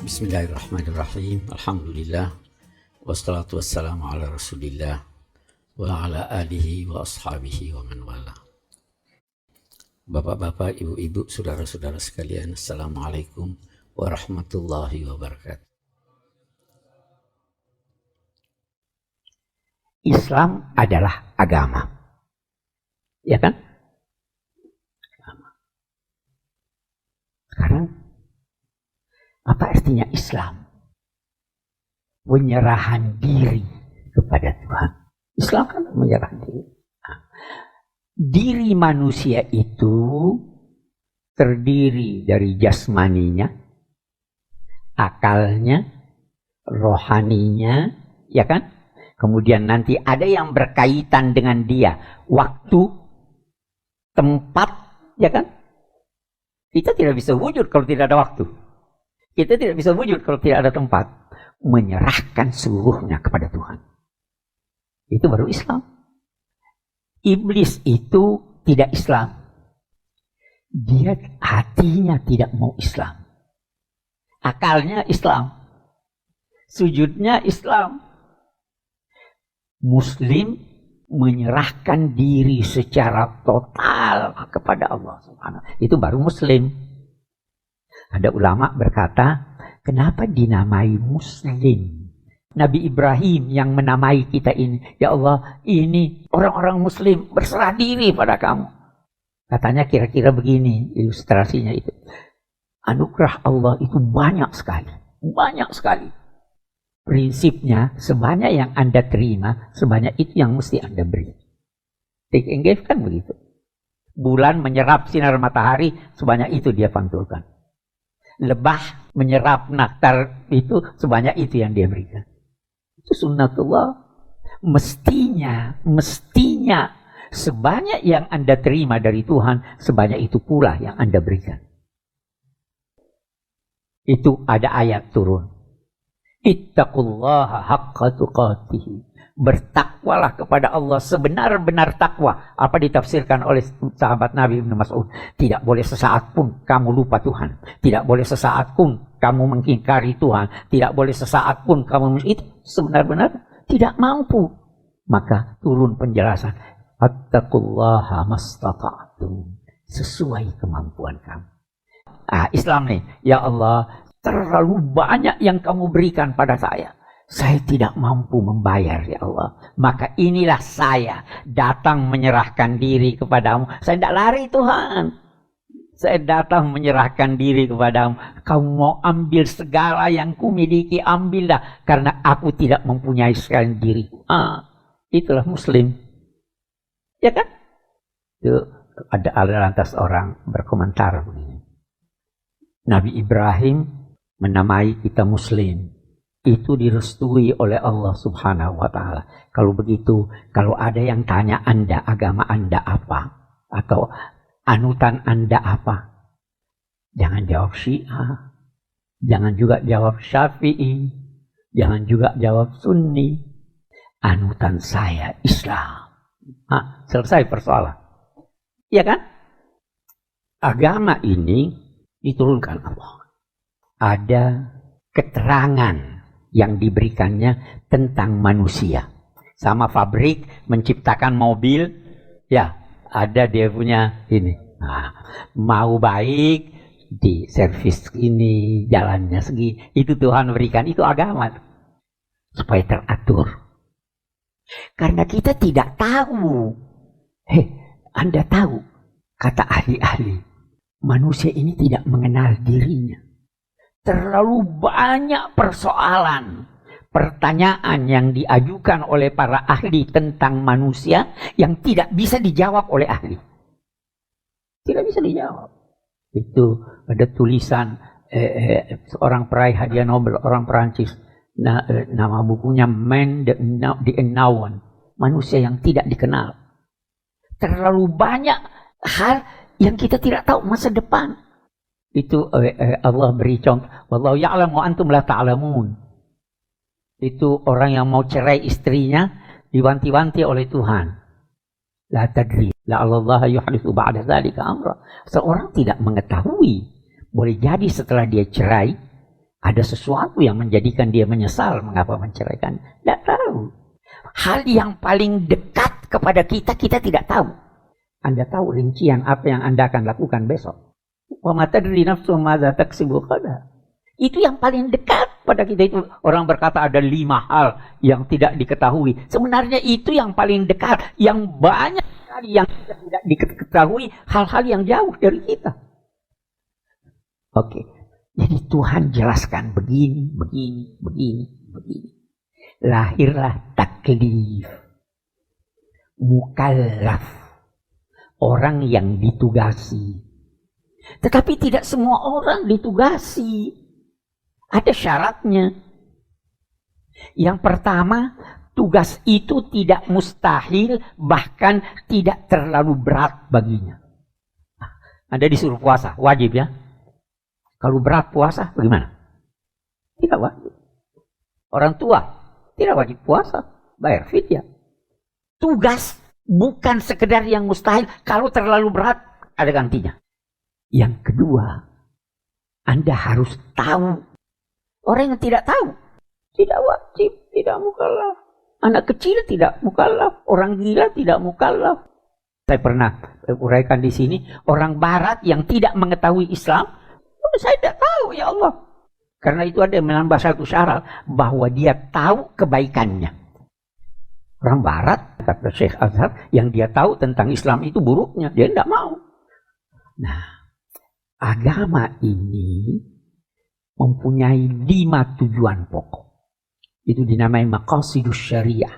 Bismillahirrahmanirrahim. Alhamdulillah. Wassalatu wassalamu ala rasulillah wa ala alihi wa ashabihi wa man wala. Bapak-bapak, ibu-ibu, saudara-saudara sekalian, assalamualaikum warahmatullahi wabarakatuh. Islam adalah agama. Ya kan? Agama. Sekarang apa artinya Islam? Penyerahan diri kepada Tuhan. Islam kan menyerahkan diri. Nah, diri manusia itu terdiri dari jasmaninya, akalnya, rohaninya, ya kan? Kemudian nanti ada yang berkaitan dengan dia, waktu, tempat, ya kan? Kita tidak bisa wujud kalau tidak ada waktu. Kita tidak bisa wujud kalau tidak ada tempat. Menyerahkan seluruhnya kepada Tuhan. Itu baru Islam. Iblis itu tidak Islam. Dia hatinya tidak mau Islam. Akalnya Islam. Sujudnya Islam. Muslim menyerahkan diri secara total kepada Allah Subhanahu. Itu baru Muslim. Ada ulama berkata, kenapa dinamai Muslim? Nabi Ibrahim yang menamai kita ini, ya Allah, ini orang-orang Muslim berserah diri pada kamu. Katanya kira-kira begini ilustrasinya itu. Anugerah Allah itu banyak sekali. Banyak sekali. Prinsipnya, sebanyak yang Anda terima, sebanyak itu yang mesti Anda beri. Take and give kan begitu. Bulan menyerap sinar matahari, sebanyak itu dia pantulkan. Lebah menyerap nektar itu, sebanyak itu yang dia berikan. Itu sunnatullah. Mestinya sebanyak yang Anda terima dari Tuhan, sebanyak itu pula yang Anda berikan. Itu ada ayat turun. Ittaqullaha haqqa tuqatih. Bertakwalah kepada Allah sebenar-benar takwa. Apa ditafsirkan oleh sahabat Nabi Ibnu Mas'ud? Tidak boleh sesaat pun kamu lupa Tuhan. Tidak boleh sesaat pun kamu mengingkari Tuhan. Tidak boleh sesaat pun kamu itu sebenar-benar tidak mampu. Maka turun penjelasan. Attaqullaha mastata'tum. Sesuai kemampuan kamu. Islam nih. Ya Allah, terlalu banyak yang kamu berikan pada saya. Saya tidak mampu membayar, ya Allah. Maka inilah saya datang menyerahkan diri kepadamu. Saya tidak lari Tuhan. Saya datang menyerahkan diri kepadamu. Kamu mau ambil segala yang kumiliki, ambillah. Karena aku tidak mempunyai sekalian diriku. Itulah Muslim. Ya kan? Itu ada lantas orang berkomentar begini. Nabi Ibrahim menamai kita Muslim. Itu direstui oleh Allah Subhanahu wa ta'ala. Kalau begitu, kalau ada yang tanya Anda, agama Anda apa? Atau anutan Anda apa? Jangan jawab Syiah. Jangan juga jawab Syafi'i. Jangan juga jawab Sunni. Anutan saya Islam. Selesai persoalan. Iya kan? Agama ini diturunkan Allah. Ada keterangan yang diberikannya tentang manusia. Sama pabrik menciptakan mobil, ya ada dia punya ini. Mau baik, di servis ini, jalannya segini. Itu Tuhan berikan, itu agama. Supaya teratur. Karena kita tidak tahu. Anda tahu, kata ahli-ahli, manusia ini tidak mengenal dirinya. Terlalu banyak persoalan, pertanyaan yang diajukan oleh para ahli tentang manusia yang tidak bisa dijawab oleh ahli. Tidak bisa dijawab. Itu ada tulisan seorang peraih hadiah Nobel, orang Perancis. Nama bukunya Man the Unknown. Manusia yang tidak dikenal. Terlalu banyak hal yang kita tidak tahu masa depan. Itu Allah beri contoh. Wallahu ya'lamu wa antum la ta'lamun. Itu orang yang mau cerai istrinya diwanti-wanti oleh Tuhan. La tadri la'allallaha yuhditsu ba'da dzalika amra. Seorang tidak mengetahui. Boleh jadi setelah dia cerai Ada sesuatu yang menjadikan dia menyesal mengapa menceraikan. Tidak tahu. Hal yang paling dekat kepada kita, kita tidak tahu. Anda tahu rincian apa yang Anda akan lakukan besok. Wa ma tadri nafsun madza taksibu ghadan. Itu yang paling dekat pada kita itu. Orang berkata ada 5 hal yang tidak diketahui. Sebenarnya itu yang paling dekat. Yang banyak sekali yang tidak diketahui, hal-hal yang jauh dari kita. Oke. Jadi Tuhan jelaskan begini. Lahirlah taklif. Mukallaf. Orang yang ditugasi. Tetapi tidak semua orang ditugasi. Ada syaratnya. Yang pertama, tugas itu tidak mustahil, bahkan tidak terlalu berat baginya. Anda disuruh puasa, wajib ya. Kalau berat puasa, bagaimana? Tidak wajib. Orang tua tidak wajib puasa, bayar fidyah. Tugas bukan sekedar yang mustahil, kalau terlalu berat, ada gantinya. Yang kedua, Anda harus tahu. Orang yang tidak tahu, tidak wajib, tidak mukallaf. Anak kecil tidak mukallaf, orang gila tidak mukallaf. Saya pernah uraikan di sini, orang barat yang tidak mengetahui Islam, saya tidak tahu ya Allah. Karena itu ada yang menambah satu syarat, bahwa dia tahu kebaikannya. Orang barat, kata Syekh Azhar, yang dia tahu tentang Islam itu buruknya, dia tidak mau. Nah, agama ini mempunyai 5 tujuan pokok. Itu dinamai maqasidus syariah.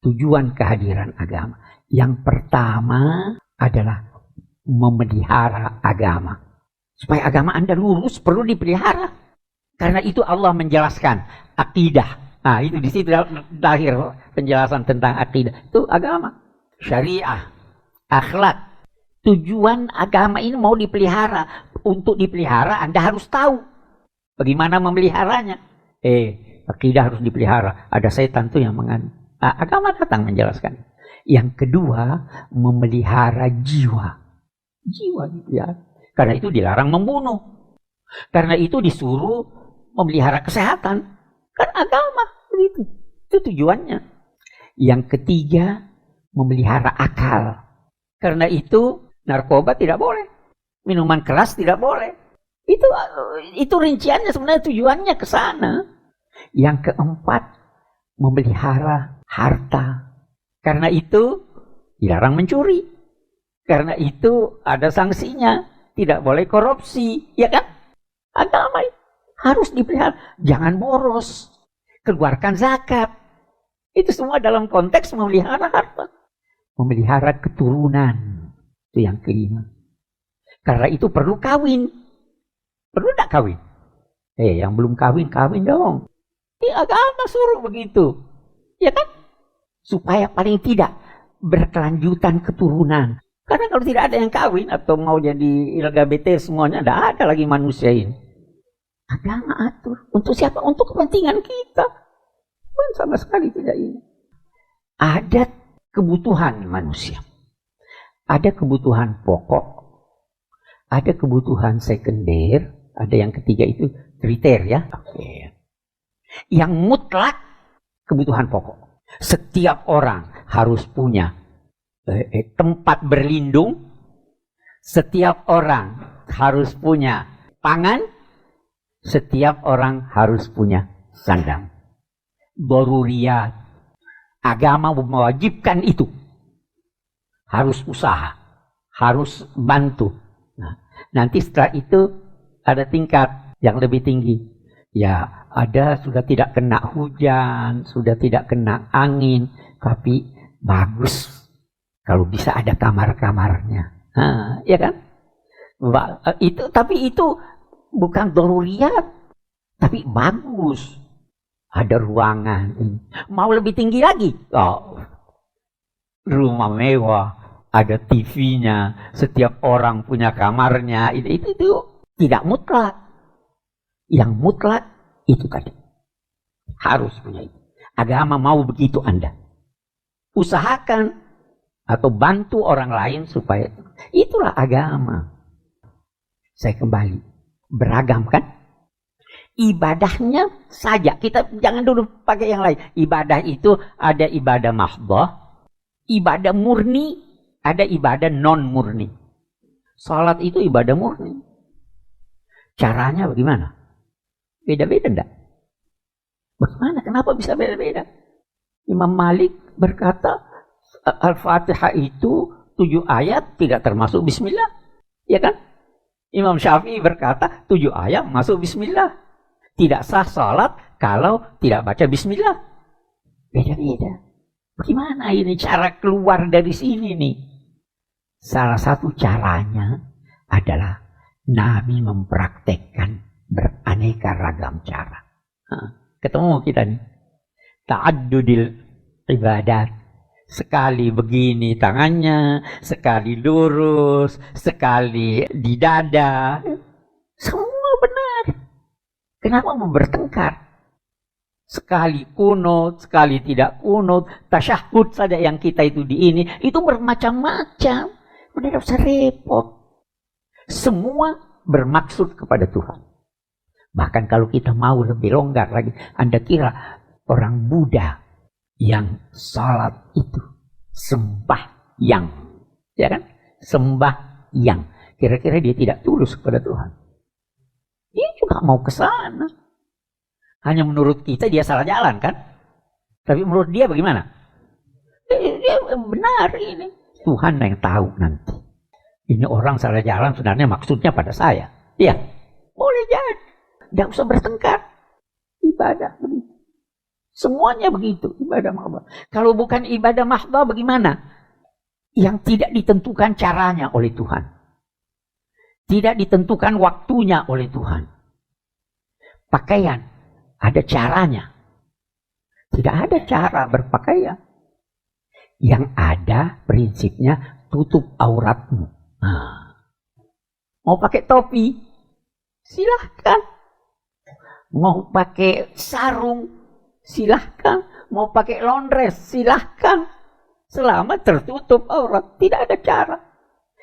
Tujuan kehadiran agama. Yang pertama adalah memelihara agama. Supaya agama Anda lurus perlu dipelihara. Karena itu Allah menjelaskan akidah. Nah, itu di situ lahir penjelasan tentang akidah. Itu agama, syariah, akhlak. Tujuan agama ini mau dipelihara. Untuk dipelihara Anda harus tahu bagaimana memeliharanya. Akidah harus dipelihara. Ada setan tuh yang mengandung. Agama datang menjelaskan. Yang kedua, memelihara jiwa. Jiwa dipelihara. Karena itu dilarang membunuh. Karena itu disuruh memelihara kesehatan. Kan agama begitu. Itu tujuannya. Yang ketiga, memelihara akal. Karena itu narkoba tidak boleh. Minuman keras tidak boleh. Itu rinciannya, sebenarnya tujuannya ke sana. Yang keempat, memelihara harta. Karena itu dilarang mencuri. Karena itu ada sanksinya. Tidak boleh korupsi, ya kan? Agama harus dipelihara. Jangan boros. Keluarkan zakat. Itu semua dalam konteks memelihara harta. Memelihara keturunan. Itu yang kelima. Karena itu perlu kawin. Perlu tidak kawin? Yang belum kawin, kawin dong. Agama suruh begitu. Ya kan? Supaya paling tidak berkelanjutan keturunan. Karena kalau tidak ada yang kawin atau mau jadi LGBT semuanya, tidak ada lagi manusia ini. Agama atur. Untuk siapa? Untuk kepentingan kita. Sama sekali tidak ini. Ada kebutuhan manusia. Ada kebutuhan pokok. Ada kebutuhan sekunder. Ada yang ketiga itu kriteria. Yang mutlak kebutuhan pokok. Setiap orang harus punya tempat berlindung. Setiap orang harus punya pangan. Setiap orang harus punya sandang. Daruriyat. Agama mewajibkan itu. Harus usaha. Harus bantu. Nanti setelah itu ada tingkat yang lebih tinggi. Ya, ada sudah tidak kena hujan, sudah tidak kena angin, tapi bagus kalau bisa ada kamar-kamarnya. Ya kan? Tapi itu bukan daruriyat, tapi bagus. Ada ruangan ini. Mau lebih tinggi lagi? Rumah mewah. Ada TV-nya, setiap orang punya kamarnya, itu tidak mutlak. Yang mutlak itu tadi. Harus punya itu. Agama mau begitu Anda. Usahakan atau bantu orang lain supaya itulah agama. Saya kembali. Beragam kan? Ibadahnya saja. Kita jangan dulu pakai yang lain. Ibadah itu ada ibadah mahdhah, ibadah murni, ada ibadah non murni. Salat itu ibadah murni. Caranya bagaimana? Beda-beda enggak? Bagaimana? Kenapa bisa beda-beda? Imam Malik berkata Al-Fatihah itu 7 ayat tidak termasuk bismillah. Ya kan? Imam Syafi'i berkata 7 ayat masuk bismillah. Tidak sah salat kalau tidak baca bismillah. Beda-beda. Bagaimana ini cara keluar dari sini nih? Salah satu caranya adalah Nabi mempraktekkan beraneka ragam cara. Ketemu kita nih. Ta'addudil ibadat. Sekali begini tangannya, sekali lurus, sekali di dada. Semua benar. Kenapa mau bertengkar? Sekali kunut, sekali tidak kunut, tasyahud saja yang kita itu di ini, itu bermacam-macam. Benar usah repot. Semua bermaksud kepada Tuhan. Bahkan kalau kita mau lebih longgar lagi, Anda kira orang Buddha yang salat itu sembahyang, ya kan? Sembahyang. Kira-kira dia tidak tulus kepada Tuhan. Dia juga mau ke sana. Hanya menurut kita dia salah jalan kan? Tapi menurut dia bagaimana? Dia benar ini. Tuhan yang tahu nanti. Ini orang salah jalan sebenarnya maksudnya pada saya. Iya, boleh jadi. Tidak usah bertengkar. Ibadah begitu. Semuanya begitu. Ibadah mahdhah. Kalau bukan ibadah mahdhah bagaimana? Yang tidak ditentukan caranya oleh Tuhan. Tidak ditentukan waktunya oleh Tuhan. Pakaian, ada caranya. Tidak ada cara berpakaian. Yang ada prinsipnya tutup auratmu. Mau pakai topi, silahkan. Mau pakai sarung, silahkan. Mau pakai laundress, silahkan. Selama tertutup aurat, tidak ada cara.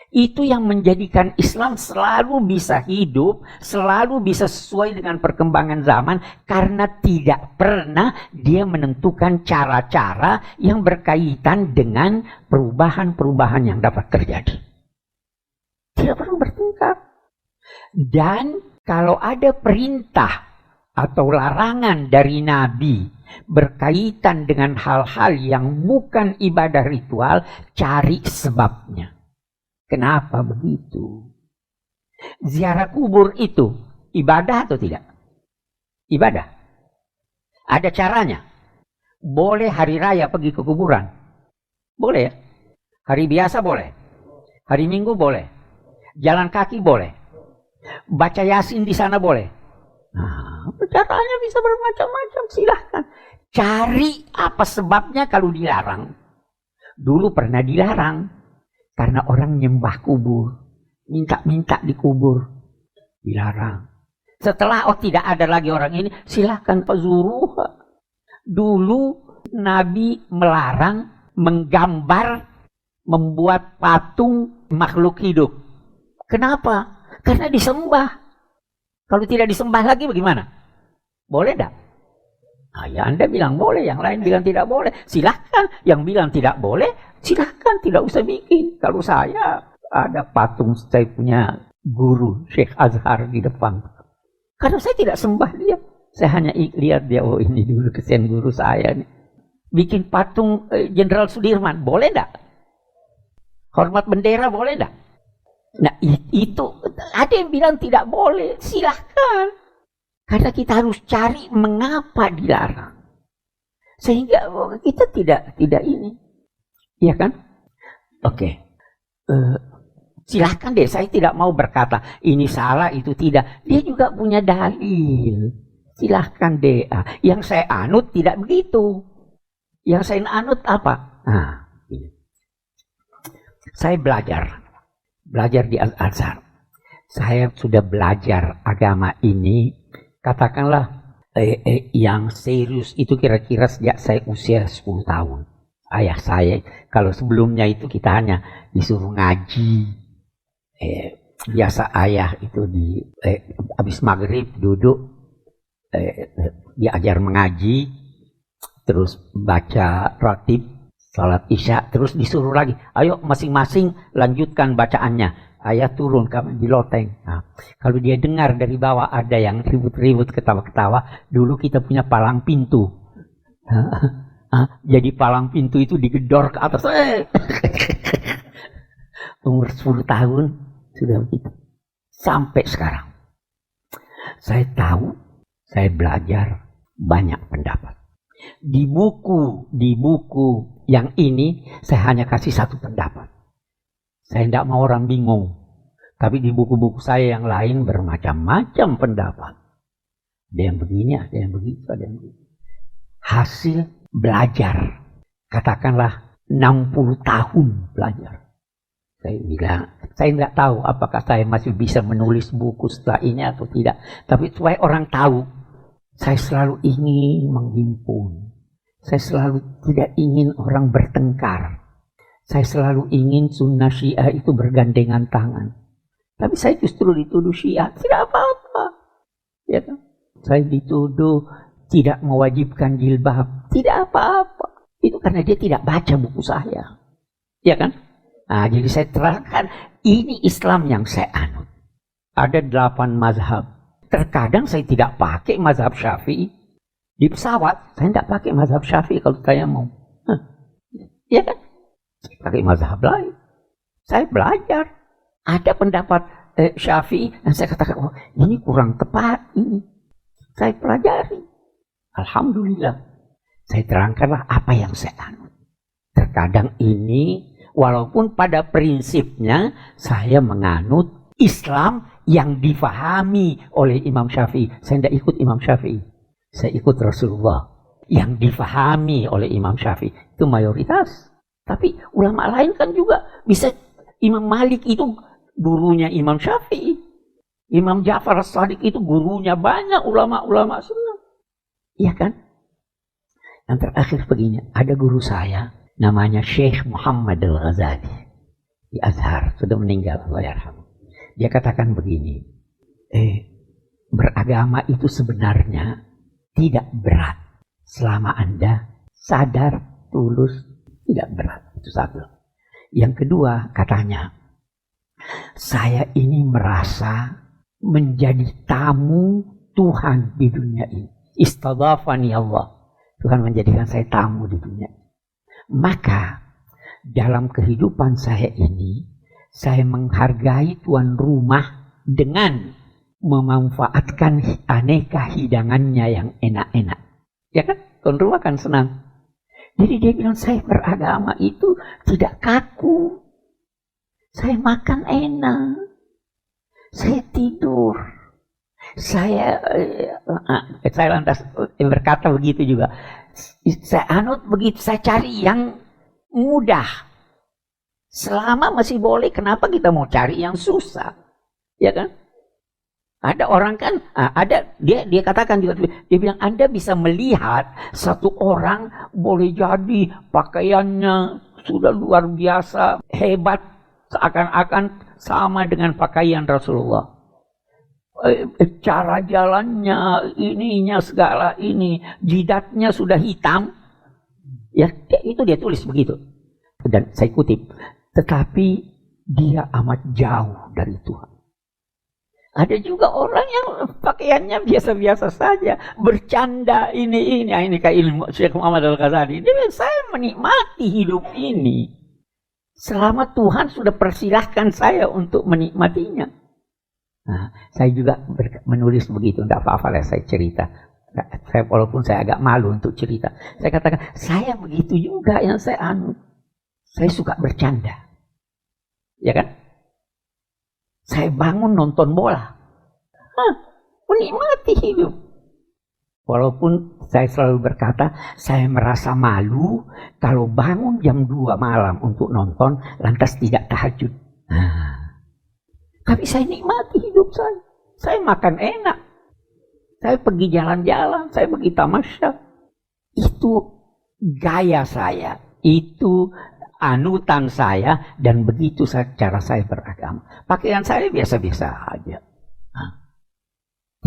Itu yang menjadikan Islam selalu bisa hidup, selalu bisa sesuai dengan perkembangan zaman, karena tidak pernah dia menentukan cara-cara yang berkaitan dengan perubahan-perubahan yang dapat terjadi. Tidak perlu bertengkar. Dan kalau ada perintah atau larangan dari Nabi berkaitan dengan hal-hal yang bukan ibadah ritual, cari sebabnya. Kenapa begitu? Ziarah kubur itu ibadah atau tidak? Ibadah. Ada caranya. Boleh hari raya pergi ke kuburan. Boleh ya? Hari biasa boleh. Hari Minggu boleh. Jalan kaki boleh. Baca Yasin di sana boleh. Nah, caranya bisa bermacam-macam. Silahkan. Cari apa sebabnya kalau dilarang. Dulu pernah dilarang. Karena orang nyembah kubur, minta-minta di kubur, dilarang. Setelah tidak ada lagi orang ini, silahkan fazuruha. Dulu Nabi melarang menggambar, membuat patung makhluk hidup. Kenapa? Karena disembah. Kalau tidak disembah lagi bagaimana? Boleh tidak? Nah, ya Anda bilang boleh, yang lain bilang tidak boleh. Silahkan, yang bilang tidak boleh, silahkan, tidak usah bikin. Kalau saya ada patung saya punya guru Syekh Azhar di depan. Karena saya tidak sembah dia. Saya hanya lihat dia, oh ini dulu kesian guru saya nih. Bikin patung Jenderal Sudirman, boleh enggak? Hormat bendera, boleh enggak? Nah itu, ada yang bilang tidak boleh, silahkan. Karena kita harus cari mengapa dilarang. Sehingga kita tidak ini. Iya kan? Oke. Silahkan deh, saya tidak mau berkata ini salah, itu tidak. Dia juga punya dalil. Silahkan deh. Yang saya anut tidak begitu. Yang saya anut apa? Nah, ini. Saya belajar di Al-Azhar. Saya sudah belajar agama ini, katakanlah yang serius itu kira-kira sejak saya usia 10 tahun. Ayah saya, kalau sebelumnya itu kita hanya disuruh ngaji. Biasa ayah itu habis maghrib duduk diajar mengaji, terus baca ratib, salat isya, terus disuruh lagi, ayo masing-masing lanjutkan bacaannya. Ayah turun kami di loteng. Nah, kalau dia dengar dari bawah ada yang ribut-ribut, ketawa-ketawa, dulu kita punya palang pintu. Jadi palang pintu itu digedor ke atas. Umur 10 tahun sudah begitu. Sampai sekarang. Saya tahu, saya belajar banyak pendapat. Di buku yang ini saya hanya kasih satu pendapat. Saya tidak mau orang bingung. Tapi di buku-buku saya yang lain bermacam-macam pendapat. Ada yang begini, ada yang begitu, ada yang begitu. Hasil belajar. Katakanlah 60 tahun belajar. Saya bilang, saya tidak tahu apakah saya masih bisa menulis buku setelah ini atau tidak. Tapi supaya orang tahu, saya selalu ingin menghimpun. Saya selalu tidak ingin orang bertengkar. Saya selalu ingin sunnah Syiah itu bergandengan tangan. Tapi saya justru dituduh Syiah, tidak apa-apa. Ya kan? Saya dituduh tidak mewajibkan jilbab, tidak apa-apa. Itu karena dia tidak baca buku saya. Ya kan? Nah, jadi saya terangkan, ini Islam yang saya anut. Ada 8 mazhab. Terkadang saya tidak pakai mazhab Syafi'i. Di pesawat, saya tidak pakai mazhab Syafi'i kalau saya mau. Ya kan? Saya pakai mazhab lain. Saya belajar. Ada pendapat Syafi'i, dan saya katakan, oh ini kurang tepat ini. Saya pelajari. Alhamdulillah. Saya terangkanlah apa yang saya anut. Terkadang ini, walaupun pada prinsipnya saya menganut Islam yang difahami oleh Imam Syafi'i. Saya tidak ikut Imam Syafi'i. Saya ikut Rasulullah. Yang difahami oleh Imam Syafi'i. Itu mayoritas. Tapi ulama lain kan juga bisa. Imam Malik itu gurunya Imam Syafi'i. Imam Ja'far As-Shadiq itu gurunya banyak ulama-ulama sunnah. Iya kan? Yang terakhir begini. Ada guru saya. Namanya Syekh Muhammad Al-Ghazali. Di Azhar. Sudah meninggal. Allah yarham. Dia katakan begini. Beragama itu sebenarnya tidak berat. Selama Anda sadar, tulus, tidak berat. Itu satu. Yang kedua katanya, saya ini merasa menjadi tamu Tuhan di dunia ini. Istadafani Allah. Tuhan menjadikan saya tamu di dunia ini. Maka dalam kehidupan saya ini, saya menghargai tuan rumah dengan memanfaatkan aneka hidangannya yang enak-enak. Ya kan? Tuan rumah kan senang. Jadi dia bilang, saya beragama itu tidak kaku. Saya makan enak. Saya tidur. Saya lantas berkata begitu juga. Saya anut begitu, saya cari yang mudah. Selama masih boleh, kenapa kita mau cari yang susah? Ya kan? Ada orang kan, dia katakan juga, dia bilang Anda bisa melihat satu orang boleh jadi pakaiannya sudah luar biasa, hebat, seakan-akan sama dengan pakaian Rasulullah. Cara jalannya, ininya segala ini, jidatnya sudah hitam. Ya, itu dia tulis begitu. Dan saya kutip, tetapi dia amat jauh dari Tuhan. Ada juga orang yang pakaiannya biasa-biasa saja, bercanda ini kayak ilmu Syekh Muhammad Al-Ghazali. Dia, saya menikmati hidup ini. Selama Tuhan sudah persilahkan saya untuk menikmatinya. Nah, saya juga menulis begitu, tidak apa-apa lah saya cerita. Walaupun saya agak malu untuk cerita. Saya katakan, saya begitu juga yang saya anut. Saya suka bercanda. Ya kan? Saya bangun nonton bola. Menikmati hidup. Walaupun saya selalu berkata, saya merasa malu kalau bangun jam 2 malam untuk nonton, lantas tidak tahajud. Tapi saya nikmati hidup saya. Saya makan enak. Saya pergi jalan-jalan, saya pergi tamasya. Itu gaya saya. Itu anutan saya, dan begitu cara saya beragama. Pakaian saya biasa-biasa aja.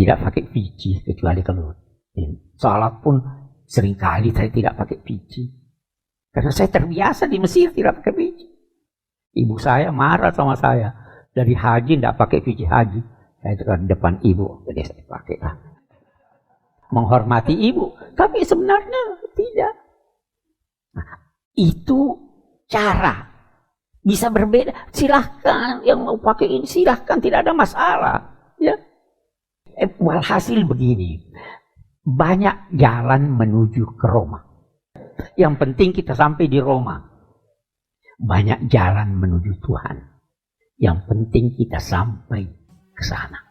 tidak pakai biji kecuali kalau salat pun seringkali saya tidak pakai biji. Karena saya terbiasa di Mesir tidak pakai biji. Ibu saya marah sama saya. Dari haji tidak pakai biji haji. Saya ke depan ibu, jadi saya pakai lah. Menghormati ibu. Tapi sebenarnya tidak. Nah, itu cara. Bisa berbeda. Silahkan yang mau pakai ini, silahkan, tidak ada masalah. Ya. Walhasil begini. Banyak jalan menuju ke Roma. Yang penting kita sampai di Roma. Banyak jalan menuju Tuhan. Yang penting kita sampai ke sana.